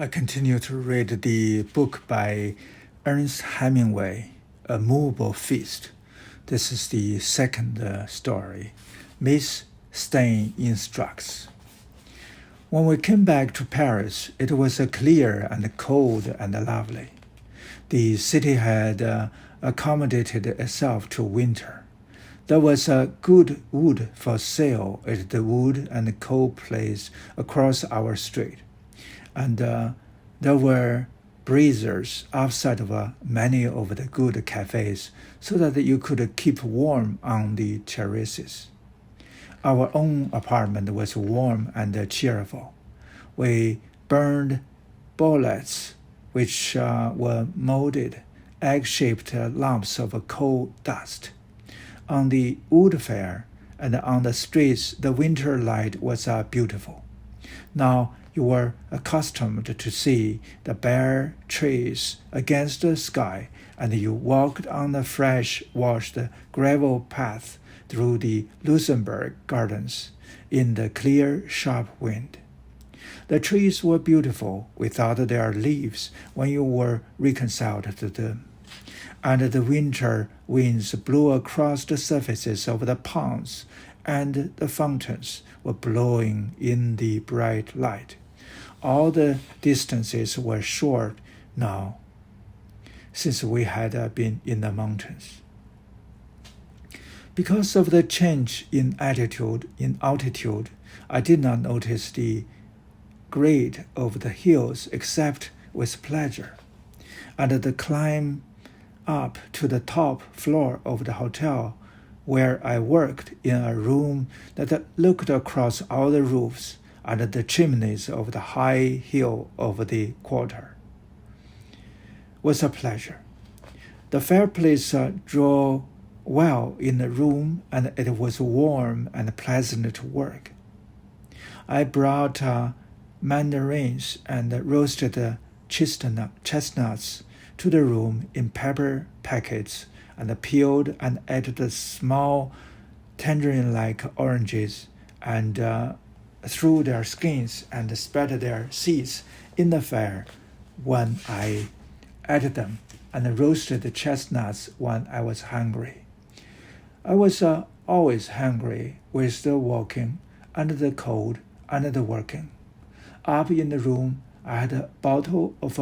I continue to read the book by Ernest Hemingway, A Movable Feast. This is the second story, Miss Stein Instructs. When we came back to Paris, it was clear and cold and lovely. The city had accommodated itself to winter. There was good wood for sale at the wood and coal place across our street, and there were braziers outside of many of the good cafes so that you could keep warm on the terraces. Our own apartment was warm and cheerful. We burned bullets, which were molded, egg-shaped lumps of coal dust. On the wood fare and on the streets, the winter light was beautiful. Now you were accustomed to see the bare trees against the sky, and you walked on the fresh-washed gravel path through the Luxembourg gardens in the clear, sharp wind. The trees were beautiful without their leaves when you were reconciled to them, and the winter winds blew across the surfaces of the ponds, and the fountains were blowing in the bright light. All the distances were short now, since we had been in the mountains. Because of the change in altitude, I did not notice the grade of the hills except with pleasure, and the climb up to the top floor of the hotel where I worked in a room that looked across all the roofs and the chimneys of the high hill of the quarter was a pleasure. The fireplace drew well in the room, and it was warm and pleasant to work. I brought mandarins and roasted chestnuts to the room in paper packets, and peeled and ate the small tangerine-like oranges and threw their skins and spread their seeds in the fire when I ate them, and roasted the chestnuts when I was hungry. I was always hungry with the walking and the cold and the working. Up in the room, I had a bottle of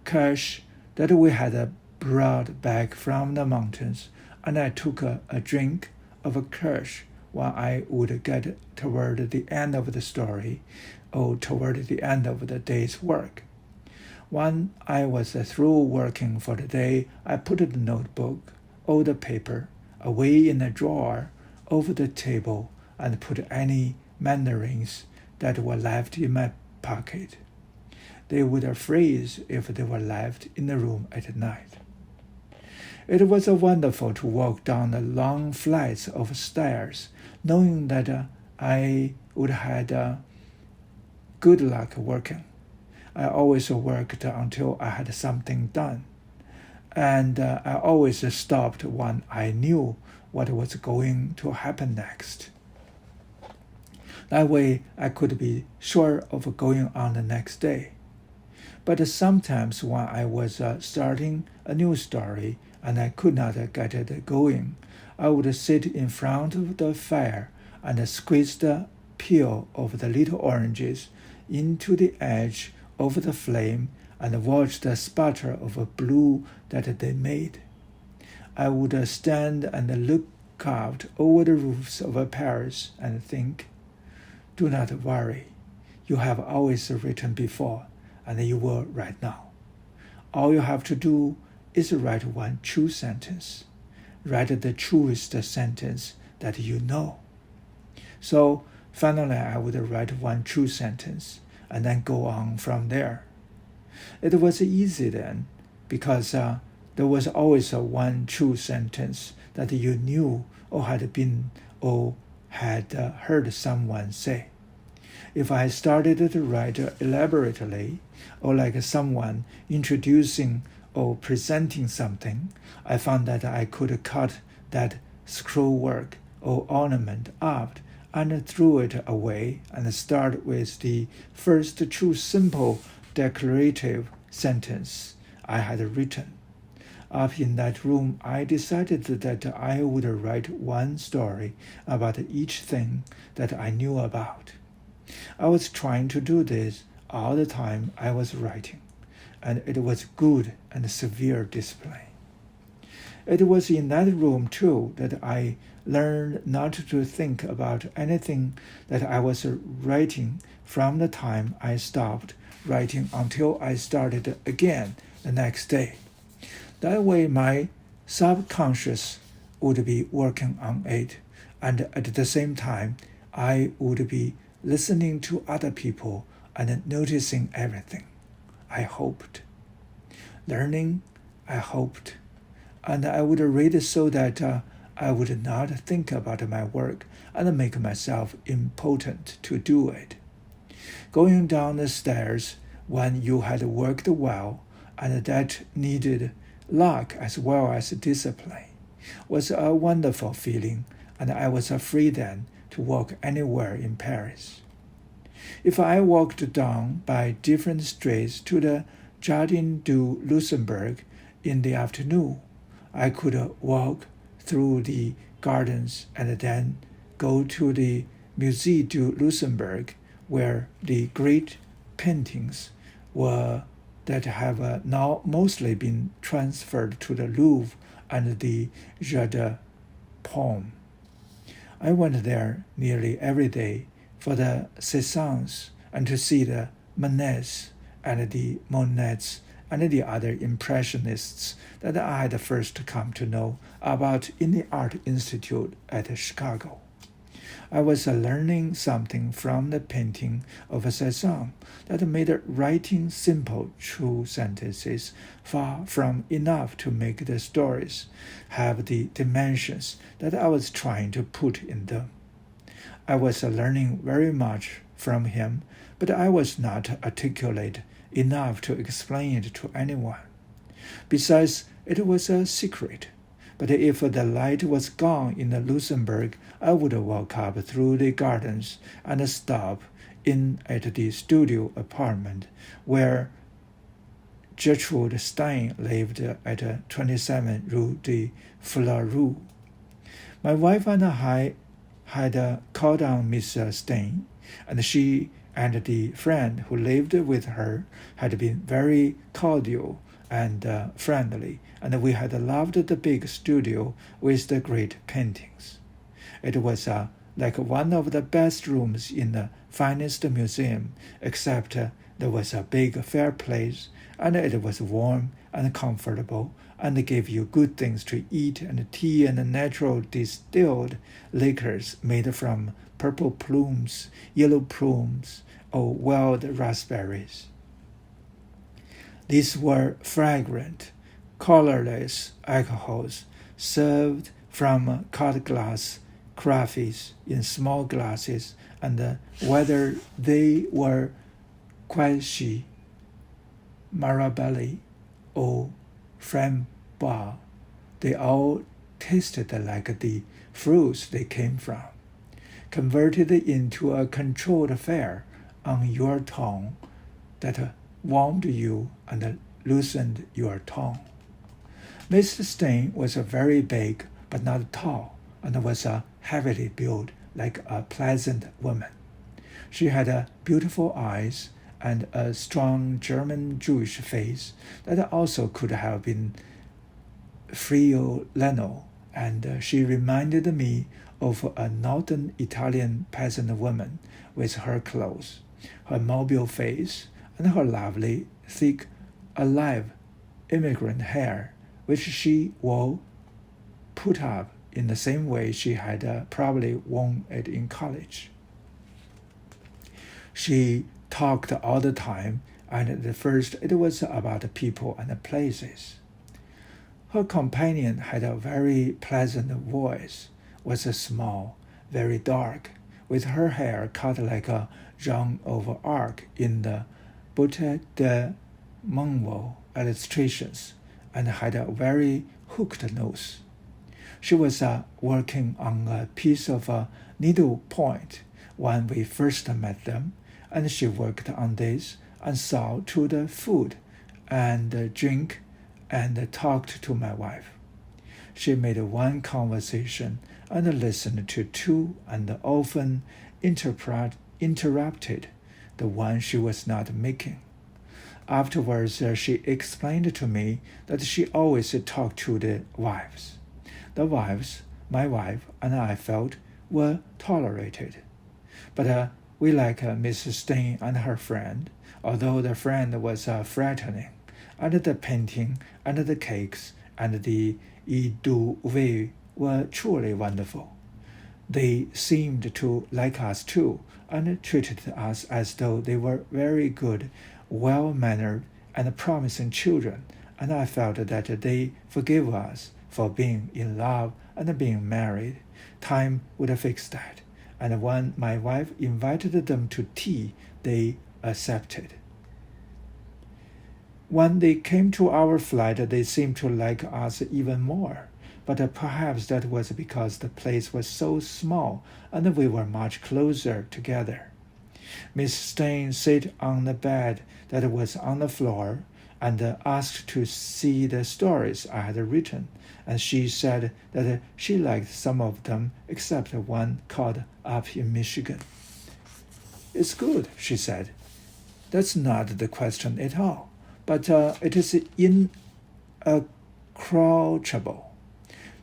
kirsch that we had brought back from the mountains, and I took a drink of kirsch when I would get toward the end of the story or toward the end of the day's work. When I was through working for the day, I put the notebook or the paper away in a drawer over the table and put any mandarins that were left in my pocket. They would freeze if they were left in the room at night. It was wonderful to walk down the long flights of stairs, knowing that I would have good luck working. I always worked until I had something done, and I always stopped when I knew what was going to happen next. That way I could be sure of going on the next day. But sometimes when I was starting a new story and I could not get it going, I would sit in front of the fire and squeeze the peel of the little oranges into the edge of the flame and watch the sputter of blue that they made. I would stand and look out over the roofs of Paris and think, "Do not worry. You have always written before, and you will write now. All you have to do is write one true sentence. Write the truest sentence that you know." So finally I would write one true sentence and then go on from there. It was easy then, because there was always one true sentence that you knew or had heard someone say. If I started to write elaborately, or like someone introducing or presenting something, I found that I could cut that scrollwork or ornament out and threw it away and start with the first true simple self-declarative sentence I had written. Up in that room, I decided that I would write one story about each thing that I knew about. I was trying to do this all the time I was writing, and it was good and severe discipline. It was in that room, too, that I learned not to think about anything that I was writing from the time I stopped writing until I started again the next day. That way my subconscious would be working on it, and at the same time I would be listening to other people and noticing everything. I hoped. Learning, I hoped. And I would read so that I would not think about my work and make myself impotent to do it. Going down the stairs when you had worked well and that needed luck as well as discipline was a wonderful feeling, and I was free then to walk anywhere in Paris. If I walked down by different streets to the Jardin du Luxembourg in the afternoon, I could walk through the gardens and then go to the Musée du Luxembourg, where the great paintings were that have now mostly been transferred to the Louvre and the Jardin de Paume. I went there nearly every day for the sessions and to see the Manets and the Monets and the other impressionists that I had first come to know about in the Art Institute at Chicago. I was learning something from the painting of Cézanne that made writing simple, true sentences far from enough to make the stories have the dimensions that I was trying to put in them. I was learning very much from him, but I was not articulate enough to explain it to anyone. Besides, it was a secret. But if the light was gone in the Luxembourg, I would walk up through the gardens and stop in at the studio apartment where Gertrude Stein lived at 27 Rue de Fleurus. My wife and I had called on Miss Stein, and she and the friend who lived with her had been very cordial and friendly, and we had loved the big studio with the great paintings. It was like one of the best rooms in the finest museum, except there was a big fireplace, and it was warm and comfortable, and gave you good things to eat and tea and natural distilled liquors made from purple plums, yellow plums, or wild raspberries. These were fragrant, colorless alcohols served from cut glass carafes in small glasses, and whether they were Quashy, Marabelli, or Framboise, they all tasted like the fruits they came from, converted into a controlled fare on your tongue that warmed you and loosened your tongue. Miss Stein was very big but not tall, and was heavily built like a pleasant woman. She had beautiful eyes and a strong German Jewish face that also could have been friolano, and she reminded me of a northern Italian peasant woman with her clothes, her mobile face, and her lovely, thick, alive immigrant hair, which she wore put up in the same way she had probably worn it in college. She talked all the time, and at first it was about people and places. Her companion had a very pleasant voice, was small, very dark, with her hair cut like a Joan of Arc in the Beauté de Monveau illustrations, and had a very hooked nose. She was working on a piece of needlepoint when we first met them, and she worked on this and saw to the food and drink and talked to my wife. She made one conversation and listened to two and often interrupted the one she was not making. Afterwards, she explained to me that she always talked to the wives. The wives, my wife and I felt, were tolerated. But we like Miss Stein and her friend, although the friend was frightening, and the painting and the cakes and the idouve were truly wonderful. They seemed to like us too, and treated us as though they were very good, well-mannered, and promising children, and I felt that they forgave us for being in love and being married. Time would fix that, and when my wife invited them to tea, they accepted. When they came to our flat, they seemed to like us even more, but perhaps that was because the place was so small and we were much closer together. Miss Stein sat on the bed that was on the floor and asked to see the stories I had written, and she said that she liked some of them except one called Up in Michigan. It's good, she said. That's not the question at all, but it is inapproachable.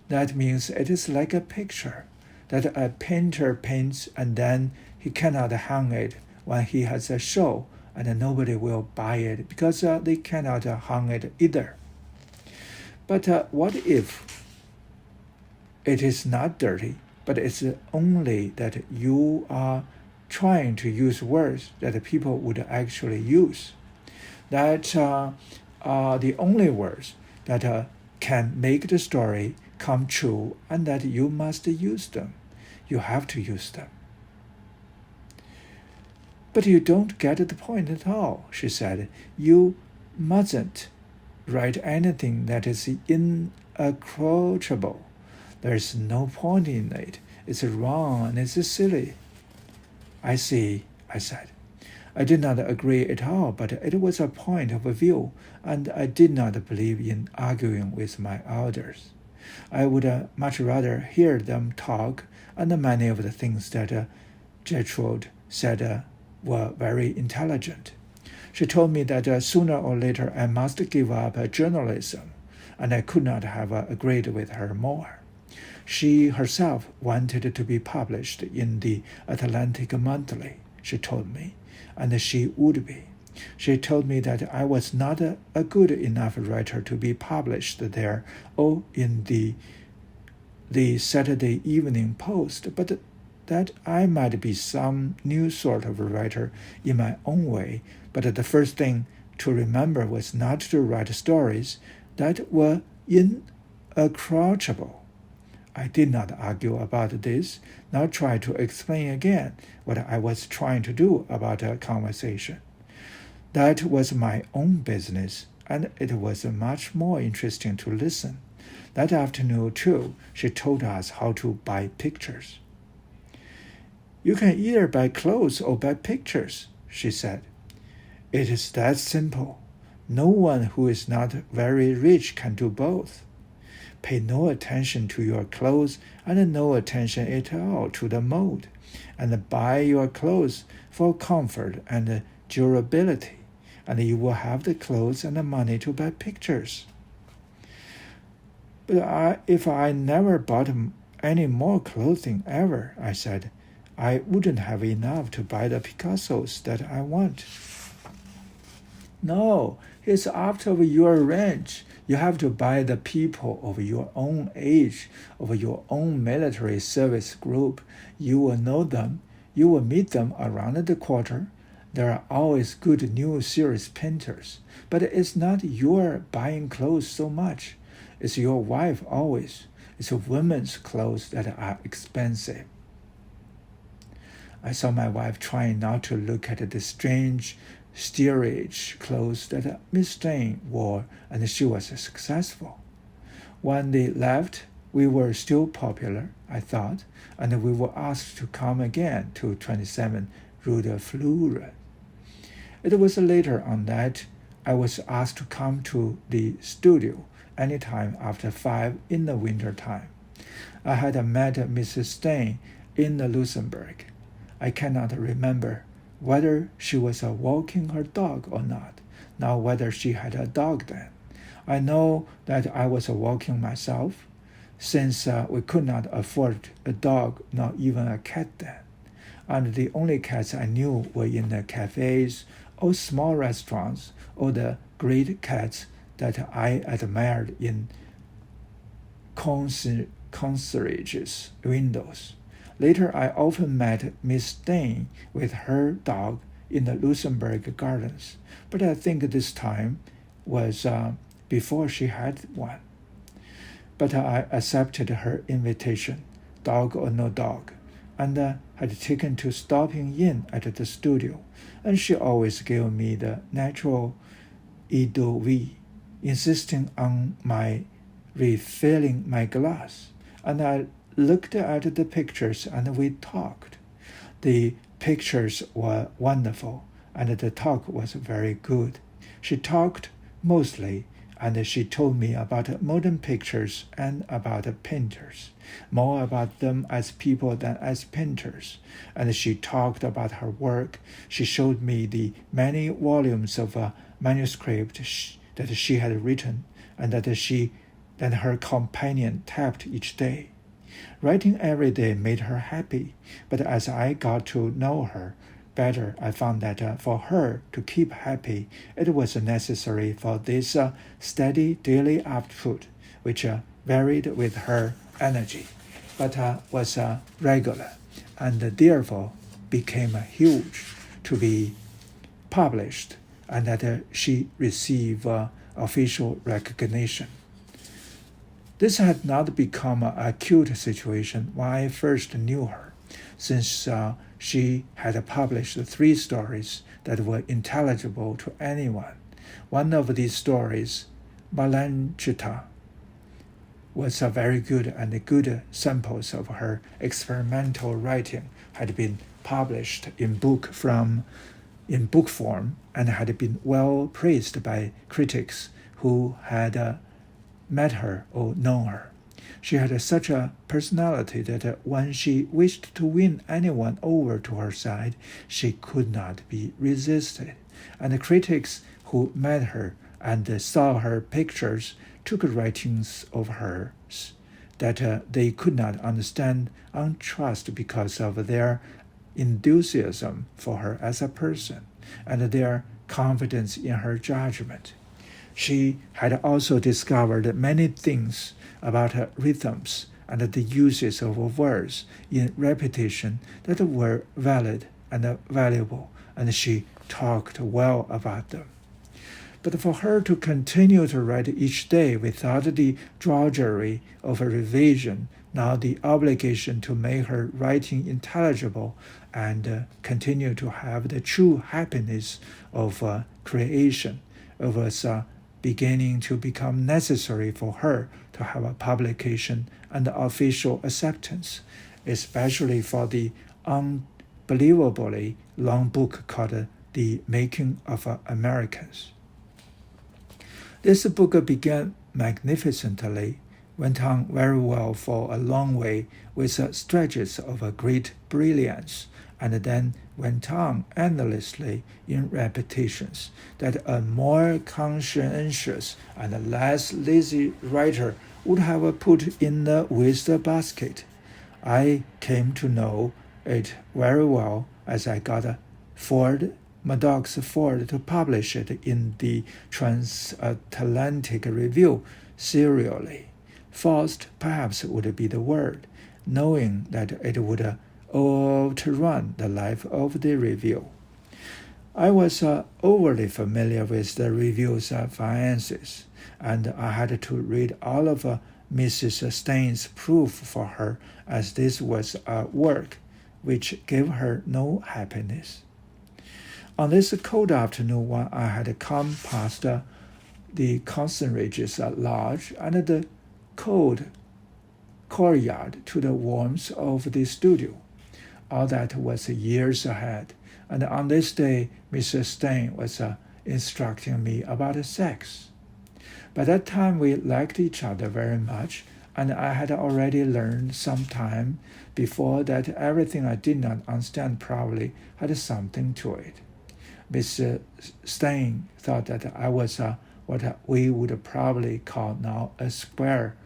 That means it is like a picture that a painter paints and then he cannot hang it when he has a show, and nobody will buy it because they cannot hang it either. But what if it is not dirty, but it's only that you are trying to use words that people would actually use, that are the only words that can make the story come true, and that you must use them. You have to use them. But you don't get the point at all, she said. You mustn't write anything that is inapproachable. There's no point in it. It's wrong and it's silly. I see, I said. I did not agree at all, but it was a point of view, and I did not believe in arguing with my elders. I would much rather hear them talk, and many of the things that Gertrude said were very intelligent. She told me that sooner or later I must give up journalism, and I could not have agreed with her more. She herself wanted to be published in the Atlantic Monthly, she told me, and she would be. She told me that I was not a good enough writer to be published there or in the Saturday Evening Post, but that I might be some new sort of writer in my own way, but the first thing to remember was not to write stories that were inapproachable. I did not argue about this, nor try to explain again what I was trying to do about a conversation. That was my own business, and it was much more interesting to listen. That afternoon, too, she told us how to buy pictures. You can either buy clothes or buy pictures, she said. It is that simple. No one who is not very rich can do both. Pay no attention to your clothes and no attention at all to the mode, and buy your clothes for comfort and durability, and you will have the clothes and the money to buy pictures. But if I never bought any more clothing ever, I said, I wouldn't have enough to buy the Picassos that I want. No, it's out of your range. You have to buy the people of your own age, of your own military service group. You will know them. You will meet them around the quarter. There are always good new series painters. But it's not your buying clothes so much. It's your wife always. It's women's clothes that are expensive. I saw my wife trying not to look at the strange steerage clothes that Miss Stein wore, and she was successful. When they left, we were still popular, I thought, and we were asked to come again to 27 Rue de Fleur. It was later on that I was asked to come to the studio anytime after 5 in the winter time. I had met Mrs. Stein in the Luxembourg. I cannot remember whether she was walking her dog or not, nor whether she had a dog then. I know that I was walking myself, since we could not afford a dog nor even a cat then, and the only cats I knew were in the cafes or small restaurants or the great cats that I admired in concierge's windows. Later, I often met Miss Stein with her dog in the Luxembourg Gardens, but I think this time was before she had one. But I accepted her invitation, dog or no dog, and had taken to stopping in at the studio, and she always gave me the natural eau-de-vie, insisting on my refilling my glass, and I looked at the pictures and we talked. The pictures were wonderful, and the talk was very good. She talked mostly, and she told me about modern pictures and about painters, more about them as people than as painters, and she talked about her work. She showed me the many volumes of manuscript that she had written, and that her companion typed each day. Writing every day made her happy, but as I got to know her better, I found that for her to keep happy, it was necessary for this steady daily output, which varied with her energy, but was regular, and therefore became huge to be published, and that she received official recognition. This had not become an acute situation when I first knew her, since she had published 3 stories that were intelligible to anyone. One of these stories, Balanchita, was very good, and good samples of her experimental writing had been published in book form and had been well praised by critics who had met her or known her. She had such a personality that when she wished to win anyone over to her side, she could not be resisted, and the critics who met her and saw her pictures took writings of hers that they could not understand and trust because of their enthusiasm for her as a person and their confidence in her judgment. She had also discovered many things about rhythms and the uses of words in repetition that were valid and valuable, and she talked well about them. But for her to continue to write each day without the drudgery of a revision, nor the obligation to make her writing intelligible, and continue to have the true happiness of creation, it was beginning to become necessary for her to have a publication and official acceptance, especially for the unbelievably long book called The Making of Americans. This book began magnificently, went on very well for a long way with stretches of great brilliance, and then went on endlessly in repetitions that a more conscientious and less lazy writer would have put in the waste basket. I came to know it very well as I got Maddox Ford to publish it in the Transatlantic Review serially. Forced perhaps would be the word, knowing that it would outrun the life of the review. I was overly familiar with the review's finances, and I had to read all of Mrs. Stein's proof for her, as this was a work which gave her no happiness. On this cold afternoon when I had come past the Constantridge's lodge and the cold courtyard to the warmth of the studio, all that was years ahead, And on this day, Mr. Stein was instructing me about sex. By that time, we liked each other very much, and I had already learned some time before that everything I did not understand probably had something to it. Mr. Stein thought that I was what we would probably call now a square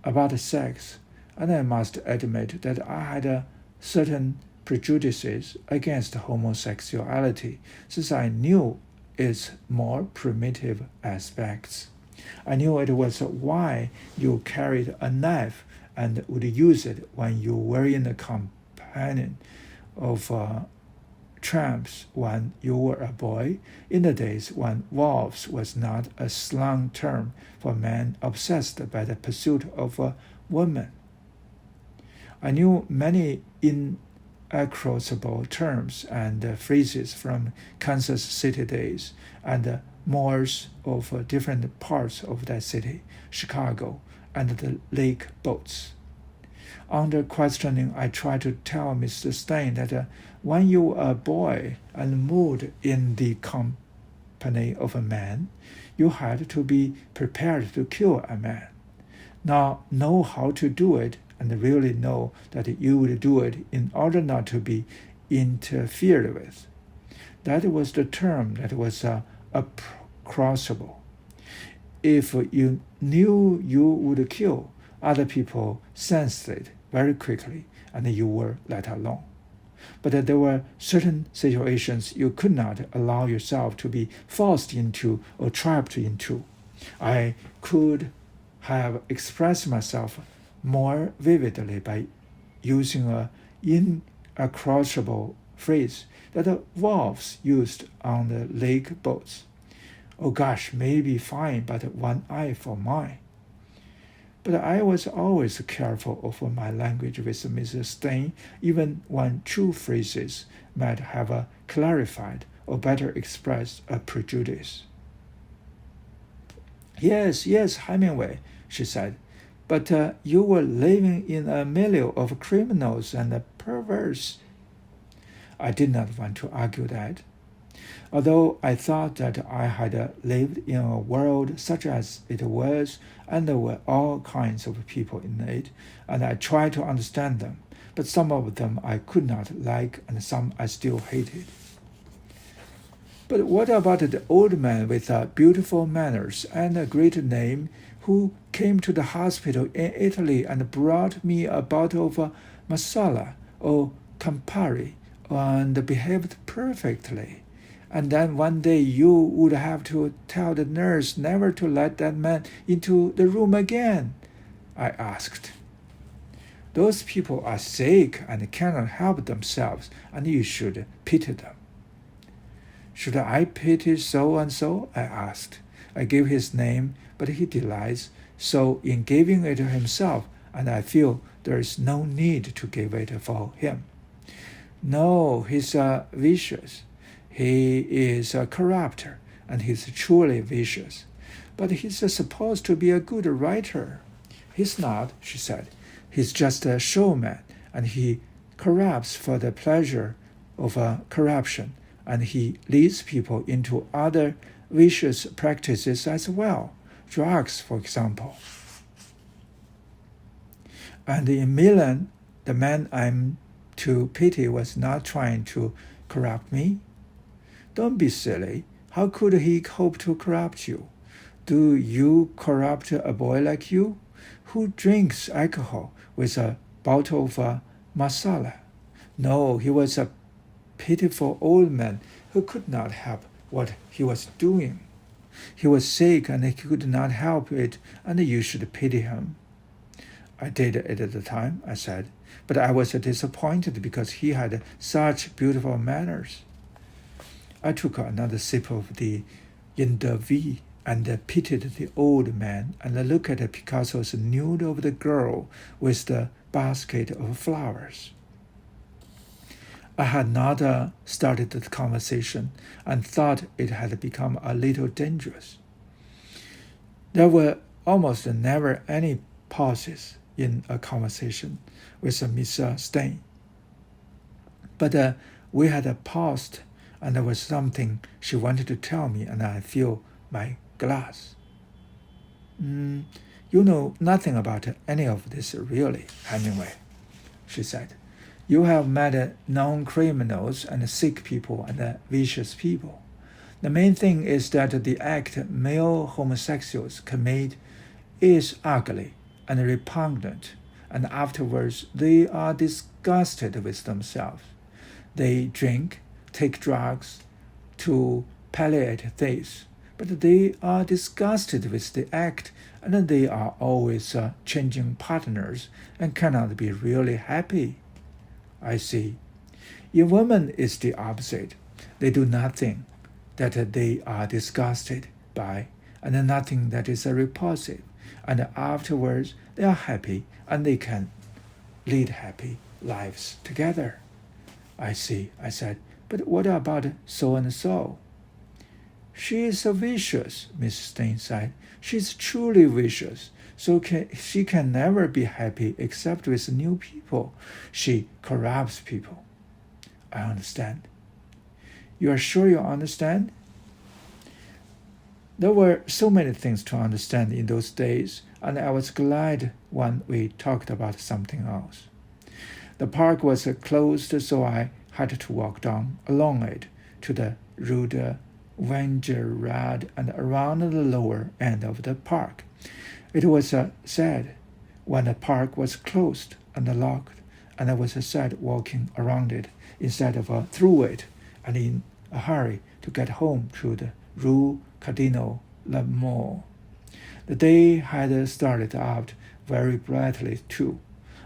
about sex, and I must admit that I had certain prejudices against homosexuality, since I knew its more primitive aspects. I knew it was why you carried a knife and would use it when you were in the companion of tramps when you were a boy, in the days when wolves was not a slang term for men obsessed by the pursuit of a woman. I knew many inacrossable terms and phrases from Kansas City days and malls of different parts of that city, Chicago, and the lake boats. Under questioning, I tried to tell Mr. Stein that when you were a boy and moved in the company of a man, you had to be prepared to kill a man. Now know how to do it and really know that you would do it in order not to be interfered with. That was the term that was crossable. If you knew you would kill, other people sensed it very quickly and you were let alone. But there were certain situations you could not allow yourself to be forced into or trapped into. I could have expressed myself more vividly by using a inacrossable phrase that the wolves used on the lake boats. Oh gosh, maybe fine, but one eye for mine. But I was always careful of my language with Mrs. Stein, even when true phrases might have clarified or better expressed a prejudice. Yes, Hemingway, she said, but you were living in a milieu of criminals and perverse. I did not want to argue that. Although I thought that I had lived in a world such as it was, and there were all kinds of people in it, and I tried to understand them, but some of them I could not like, and some I still hated. But what about the old man with beautiful manners and a great name who came to the hospital in Italy and brought me a bottle of Marsala or Campari and behaved perfectly? And then one day you would have to tell the nurse never to let that man into the room again, I asked. Those people are sick and cannot help themselves, and you should pity them. Should I pity so-and-so? I asked. I gave his name, but he denies, so in giving it himself, and I feel there is no need to give it for him. No, he's vicious. He is a corrupter, and he's truly vicious. But he's supposed to be a good writer. He's not, she said. He's just a showman, and he corrupts for the pleasure of corruption, and he leads people into other vicious practices as well, drugs, for example. And in Milan, the man I'm to pity was not trying to corrupt me. Don't be silly. How could he hope to corrupt you? Do you corrupt a boy like you? Who drinks alcohol with a bottle of Marsala? No, he was a pitiful old man who could not help what he was doing. He was sick and he could not help it, and you should pity him. I did it at the time, I said, but I was disappointed because he had such beautiful manners. I took another sip of the Yendavi and pitied the old man and looked at Picasso's nude of the girl with the basket of flowers. I had not started the conversation and thought it had become a little dangerous. There were almost never any pauses in a conversation with Miss Stein. But we had paused and there was something she wanted to tell me, and I filled my glass. You know nothing about any of this really, Hemingway, she said. You have met non-criminals and sick people and vicious people. The main thing is that the act male homosexuals commit is ugly and repugnant, and afterwards they are disgusted with themselves. They drink, take drugs to palliate this, but they are disgusted with the act, and they are always changing partners and cannot be really happy. I see. In women it's the opposite. They do nothing that they are disgusted by, and nothing that is repulsive, and afterwards they are happy and they can lead happy lives together. I see, I said, but what about so and so? She is vicious, Miss Stein said. She is truly vicious, so she can never be happy except with new people. She corrupts people. I understand. You are sure you understand? There were so many things to understand in those days, and I was glad when we talked about something else. The park was closed, so I had to walk down along it to the Rue de Vaugirard and around the lower end of the park. It was sad when the park was closed and locked, and I was sad walking around it instead of through it, and in a hurry to get home to the Rue Cardinal Lamour. The day had started out very brightly too.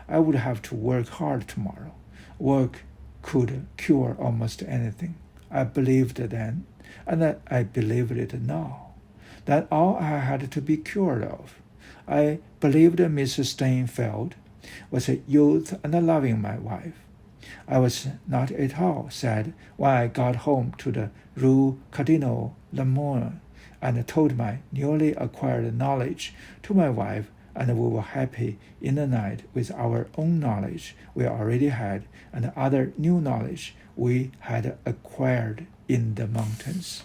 I would have to work hard tomorrow. Work could cure almost anything. I believed then, and I believe it now, that all I had to be cured of. I believed Mrs. Steinfeld was a youth and loving my wife. I was not at all sad when I got home to the Rue Cardinal Lamour and told my newly acquired knowledge to my wife, and we were happy in the night with our own knowledge we already had and other new knowledge we had acquired in the mountains.